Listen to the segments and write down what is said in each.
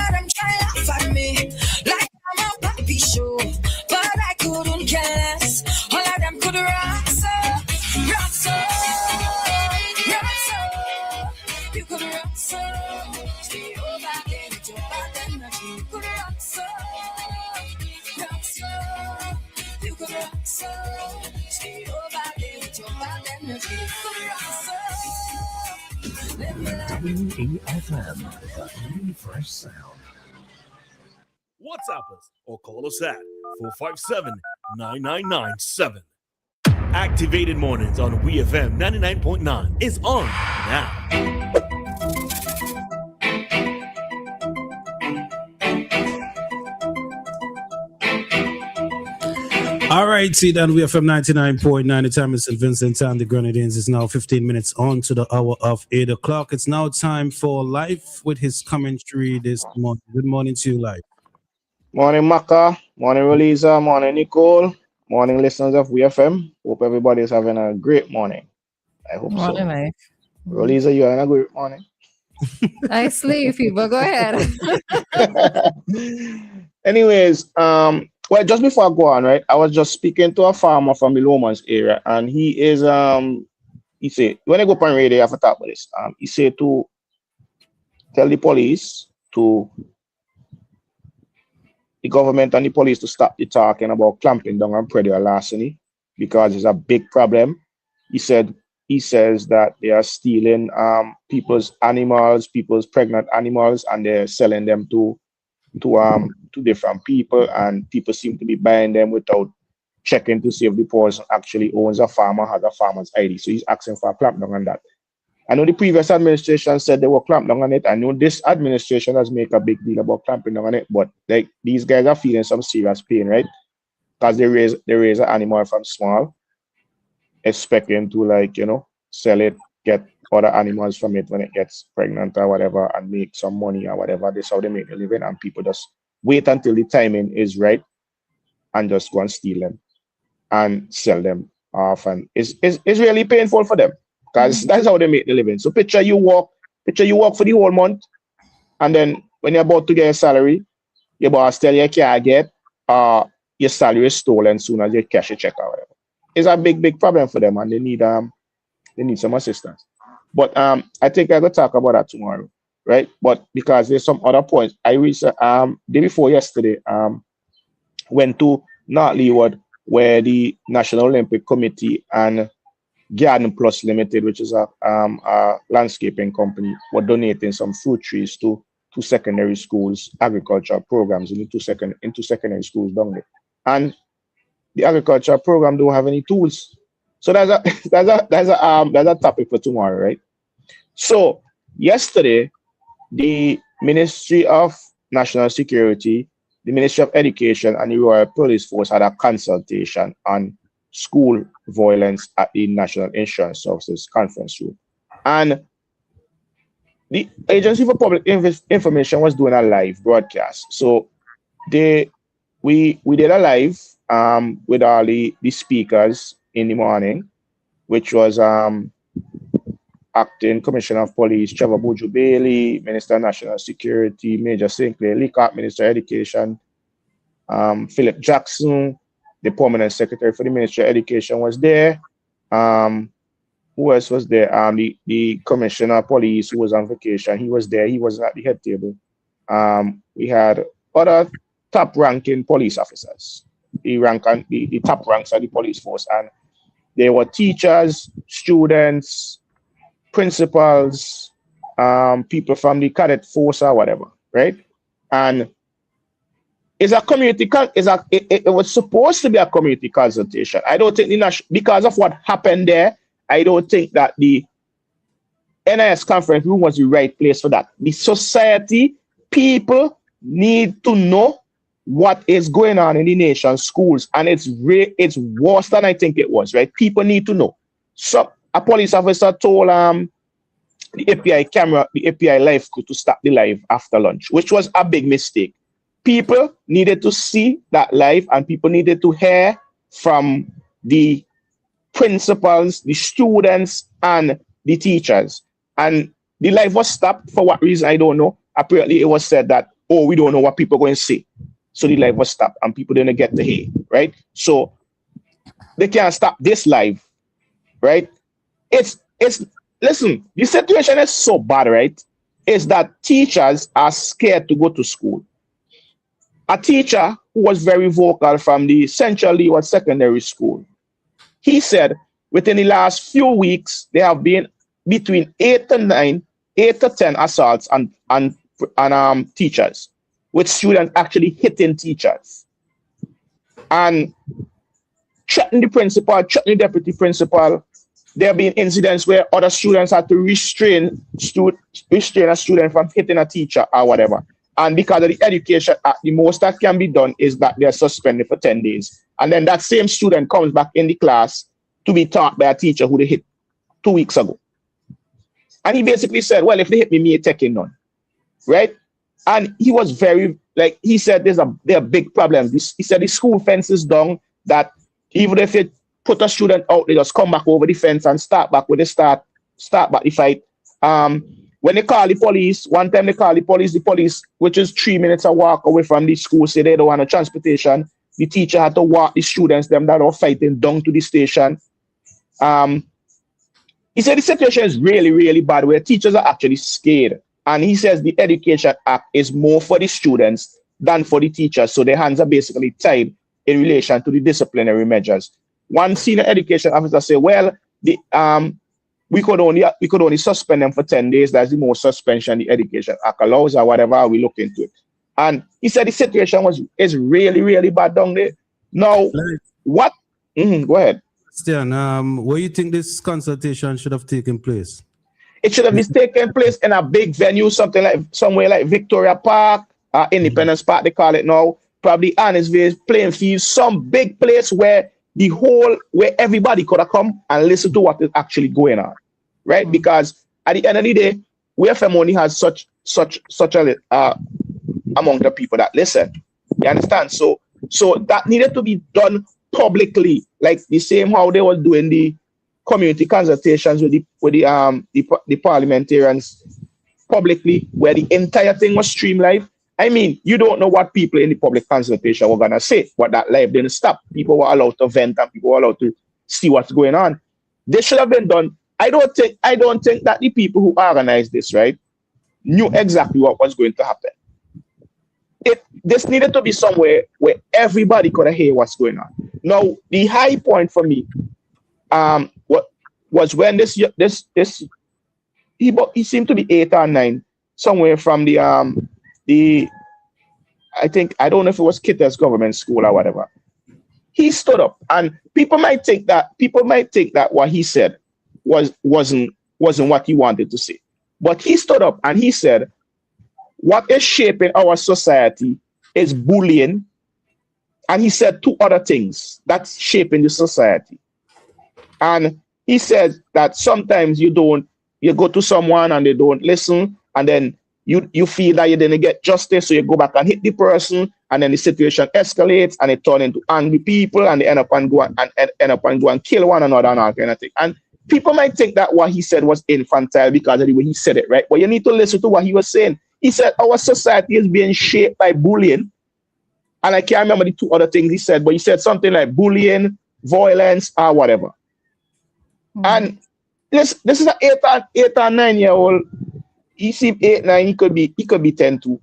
of them try laugh at me like I'm a puppy show, but I couldn't care less. All of them could rock so, rock so, rock so. You could rock so, stay over there with your bad energy. You could rock so, rock so. You could rock so, stay over there with your bad energy. You could rock so. WEFM, the new fresh sound. WhatsApp us or call us at 457-9997. Activated Mornings on WEFM 99.9 is on now. All right, see that we are from 99.9. The time is St. Vincent and the Grenadines. It's now 15 minutes on to the hour of 8 o'clock. It's now time for Lyf with his commentary this morning. Good morning to you, Lyf. Morning, Maka. Morning, Roleza. Morning, Nicole. Morning, listeners of WEFM. Hope everybody is having a great morning. I hope morning, so. Lyf. Roleza, you having a great morning? I sleepy, but go ahead. Anyways, well, just before I go on, right, I was just speaking to a farmer from the Lomans area, and he is, he said, when I go up on radio, I have to talk about this. He said to tell the police the government and the police to stop the talking about clamping down on predator larceny because it's a big problem. He says that they are stealing people's animals, people's pregnant animals, and they're selling them to different people, and people seem to be buying them without checking to see if the person actually owns a farm or has a farmer's ID. So he's asking for a clampdown on that. I know the previous administration said they were clamped down on it. I know this administration has made a big deal about clamping down on it, but like these guys are feeling some serious pain, right? Because they raise an animal from small, expecting to, like, you know, sell it, get other animals from it when it gets pregnant or whatever, and make some money or whatever. That's how they make a living, and people just wait until the timing is right and just go and steal them and sell them off. And it's really painful for them because that's how they make the living. So picture you work for the whole month, and then when you're about to get a salary, your boss tell you you can't get your salary is stolen soon as you cash a check or whatever. It's a big problem for them, and they need some assistance. But I think I will talk about that tomorrow, right? But because there's some other points. I recently, day before yesterday, went to North Leeward, where the National Olympic Committee and Garden Plus Limited, which is a landscaping company, were donating some fruit trees to secondary schools, agricultural programs into secondary schools down there. And the agricultural program don't have any tools. So that's a topic for tomorrow, right? So yesterday, the Ministry of National Security, the Ministry of Education, and the Royal Police Force had a consultation on school violence at the National Insurance Services conference room. And the Agency for Public Information was doing a live broadcast. So we did a live with all the speakers in the morning, which was Acting Commissioner of Police Trevor Buju Bailey, Minister of National Security Major Sinclair Leacock, Minister of Education Philip Jackson, the Permanent Secretary for the Ministry of Education was there. Who else was there? The Commissioner of Police, who was on vacation, he was there. He wasn't at the head table. We had other top-ranking police officers. The top ranks of the police force, and there were teachers, students, principals, people from the cadet force or whatever, right? And it's a community. It was supposed to be a community consultation. I don't think because of what happened there, I don't think that the NIS conference room was the right place for that. The society, people need to know what is going on in the nation's schools, and it's worse than I think it was, right? People need to know. So a police officer told the API live crew to stop the live after lunch, which was a big mistake. People needed to see that live, and people needed to hear from the principals, the students, and the teachers. And the live was stopped for what reason, I don't know. Apparently, it was said that oh, we don't know what people are going to say. So the live was stopped and people didn't get to hear, right? So they can't stop this live, right? It's listen, the situation is so bad, right? Is that teachers are scared to go to school. A teacher who was very vocal from the Central Leeward Secondary School, he said within the last few weeks, there have been between 8 to 10 assaults on teachers, with students actually hitting teachers. And threatening the principal, threatening the deputy principal. There have been incidents where other students had to restrain a student from hitting a teacher or whatever. And because of the Education Act, the most that can be done is that they're suspended for 10 days. And then that same student comes back in the class to be taught by a teacher who they hit 2 weeks ago. And he basically said, well, if they hit me, me taking none. Right? And he was very, like, he said there are big problems. He said the school fence is down, that even if it put a student out, they just come back over the fence and start back with the start back the fight. When they call the police, one time they call the police, which is 3 minutes a walk away from the school, say they don't want a transportation. The teacher had to walk the students, them that are fighting, down to the station. He said the situation is really, really bad, where teachers are actually scared. And he says the Education Act is more for the students than for the teachers. So their hands are basically tied in relation to the disciplinary measures. One senior education officer said, well, we could only suspend them for 10 days. That's the most suspension the Education Act allows, or whatever, we look into it. And he said the situation is really, really bad down there. Now, what? Go ahead. Stian, where you think this consultation should have taken place? It should have been taken place in a big venue, somewhere like Victoria Park, Independence Park, they call it now. Probably Annisville, Plain Fields, some big place where everybody could have come and listen to what is actually going on, right? Because at the end of the day, WEFM only has such a among the people that listen. You understand? So that needed to be done publicly, like the same how they were doing the community consultations with the parliamentarians publicly, where the entire thing was streamed live. I mean, you don't know what people in the public consultation were gonna say, but that live didn't stop. People were allowed to vent and people were allowed to see what's going on. This should have been done. I don't think that the people who organized this, right, knew exactly what was going to happen. This needed to be somewhere where everybody could hear what's going on. Now, the high point for me, was when he seemed to be 8 or 9, somewhere from the I don't know if it was Kitter's government school or whatever. He stood up, and people might think that what he said wasn't what he wanted to say. But he stood up and he said, what is shaping our society is bullying. And he said 2 other things that's shaping the society. And he said that sometimes you go to someone and they don't listen, and then you feel that you didn't get justice, so you go back and hit the person, and then the situation escalates and it turns into angry people, and they end up and go and kill one another and all kind of thing. And people might think that what he said was infantile because of the way he said it, right? But you need to listen to what he was saying. He said our society is being shaped by bullying. And I can't remember the 2 other things he said, but he said something like bullying, violence, or whatever. And this is an 8 or 9-year-old. He seemed 8, 9. He could be 10 too.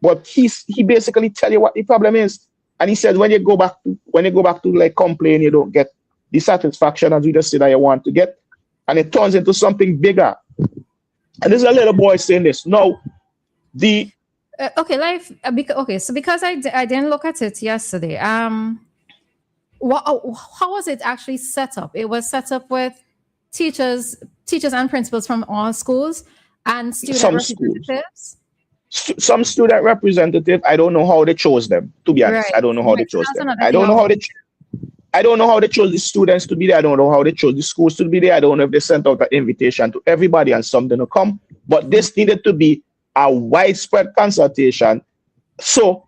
But he basically tell you what the problem is. And he said when you go back to like complain, you don't get the satisfaction as you just said that you want to get, and it turns into something bigger. And there's a little boy saying this. No, so because I didn't look at it yesterday. How was it actually set up? It was set up with teachers and principals from all schools and student representatives. Some student representative. I don't know how they chose them. To be honest, right. I don't know how they chose them. I don't know how they chose the students to be there. I don't know how they chose the schools to be there. I don't know if they sent out an invitation to everybody and some didn't come. But this needed to be a widespread consultation so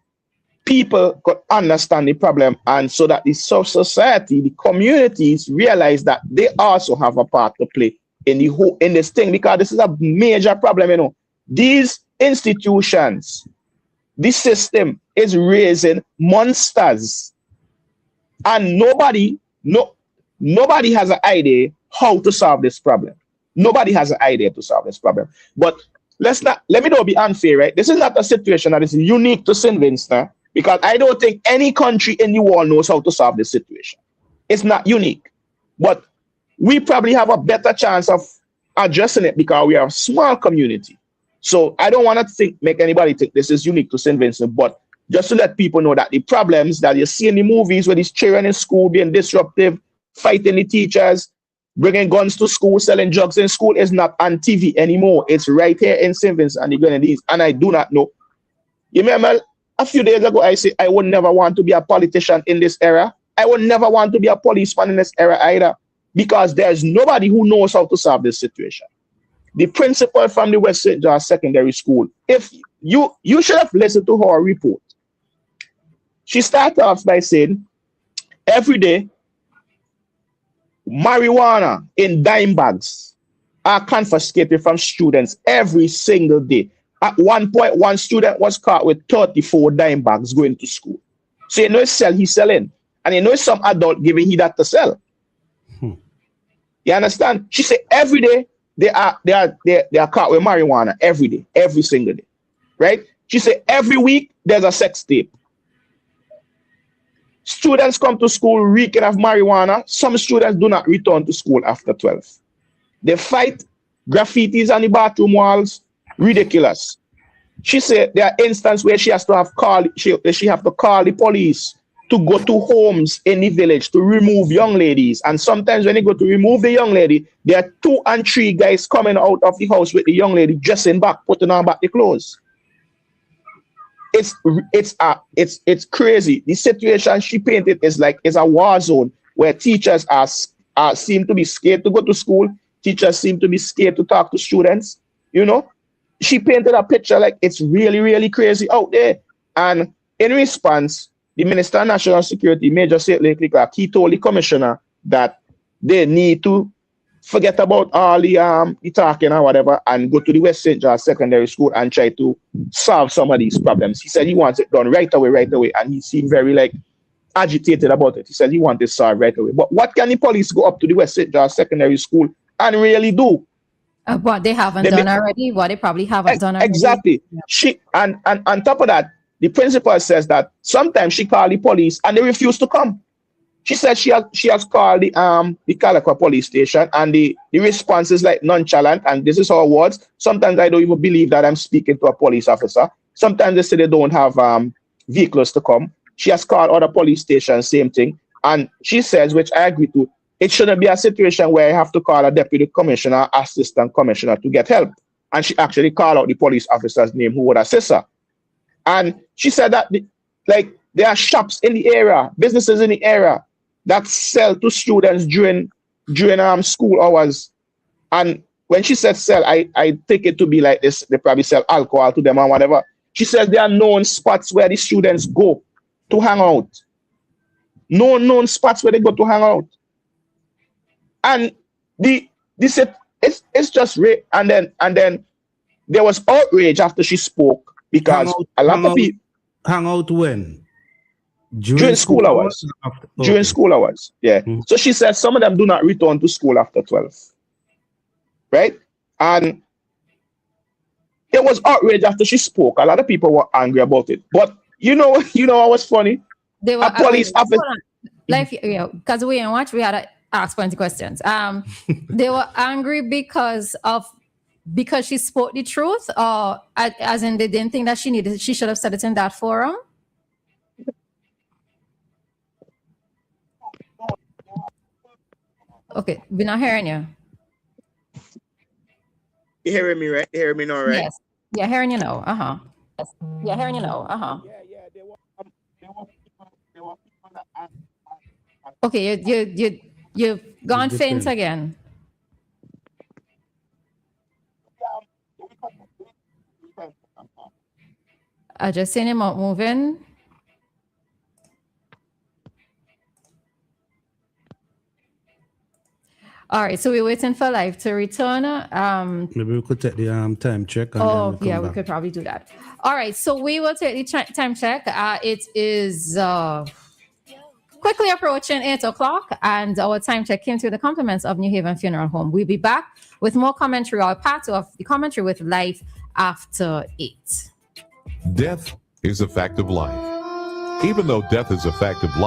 people could understand the problem, and so that the society, the communities realize that they also have a part to play in this thing, because this is a major problem. These institutions, this system is raising monsters, and nobody has an idea how to solve this problem. Nobody has an idea to solve this problem. But let me not be unfair, right? This is not a situation that is unique to St. Vincent, because I don't think any country in the world knows how to solve this situation. It's not unique, but we probably have a better chance of addressing it because we are a small community. So I don't want to make anybody think this is unique to St. Vincent, but just to let people know that the problems that you see in the movies with these children in school being disruptive, fighting the teachers, bringing guns to school, selling drugs in school is not on TV anymore. It's right here in St. Vincent and the Grenadines, and I do not know. You remember a few days ago, I said I would never want to be a politician in this era. I would never want to be a policeman in this era either, because there's nobody who knows how to solve this situation. The principal from the West St. George Secondary School, if you should have listened to her report. She started off by saying, every day, marijuana in dime bags are confiscated from students every single day. At one point, one student was caught with 34 dime bags going to school. So you know he's selling. And you know some adult giving he that to sell. You understand? She said every day they are caught with marijuana every day, every single day. Right? She said every week there's a sex tape. Students come to school reeking of marijuana. Some students do not return to school after 12. They fight, graffitis on the bathroom walls, ridiculous. She said there are instances where she has to call the police to go to homes in the village to remove young ladies. And sometimes when they go to remove the young lady, there are 2 and 3 guys coming out of the house with the young lady dressing back, putting on back the clothes. It's crazy. The situation she painted is like it's a war zone where teachers seem to be scared to go to school. Teachers seem to be scared to talk to students. You know, she painted a picture like it's really, really crazy out there. And in response, the Minister of National Security, Major St. Clark, he told the commissioner that they need to forget about all the talking or whatever and go to the West St. George Secondary School and try to solve some of these problems. He said he wants it done right away. And he seemed very agitated about it. He said he wants it solved right away. But what can the police go up to the West St. George Secondary School and really do? What they haven't done already, what they probably haven't done already. Exactly. Yeah. She and on top of that, the principal says that sometimes she called the police and they refuse to come. She said she has called the Calico police station and the response is like nonchalant, and this is her words. Sometimes I don't even believe that I'm speaking to a police officer. Sometimes they say they don't have vehicles to come. She has called other police stations, same thing. And she says, which I agree to, it shouldn't be a situation where I have to call a deputy commissioner, assistant commissioner to get help. And she actually called out the police officer's name who would assist her. And she said that there are shops in the area, businesses in the area that sell to students during school hours. And when she said sell, I take it to be like this. They probably sell alcohol to them or whatever. She says there are known spots where the students go to hang out. Known spots where they go to hang out. And it's just rape. And then there was outrage after she spoke because a lot of people hang out when? During school hours. During school hours, yeah. Mm-hmm. So she said some of them do not return to school after 12. Right? And there was outrage after she spoke. A lot of people were angry about it. But you know what was funny? They were a police officer. Like, because we didn't watch, we had to ask plenty questions. They were angry because she spoke the truth, or as in they didn't think that she should have said it in that forum. Okay, we're not hearing you. You hearing me, right? You hearing me now, right? Yes. Yeah, hearing you now. Yes. Yeah, hearing you now. Yeah. There were people that okay, you've gone faint again. I just seen him out moving. All right, so we're waiting for Lyf to return. Maybe we could take the time check. And Oh, then yeah, come we back. could probably do that. All right, so we will take the time check. It is quickly approaching 8 o'clock, and our time check came through the compliments of New Haven Funeral Home. We'll be back with more commentary, or part two of the commentary with Lyf after 8. Death is a fact of life. Even though death is a fact of life,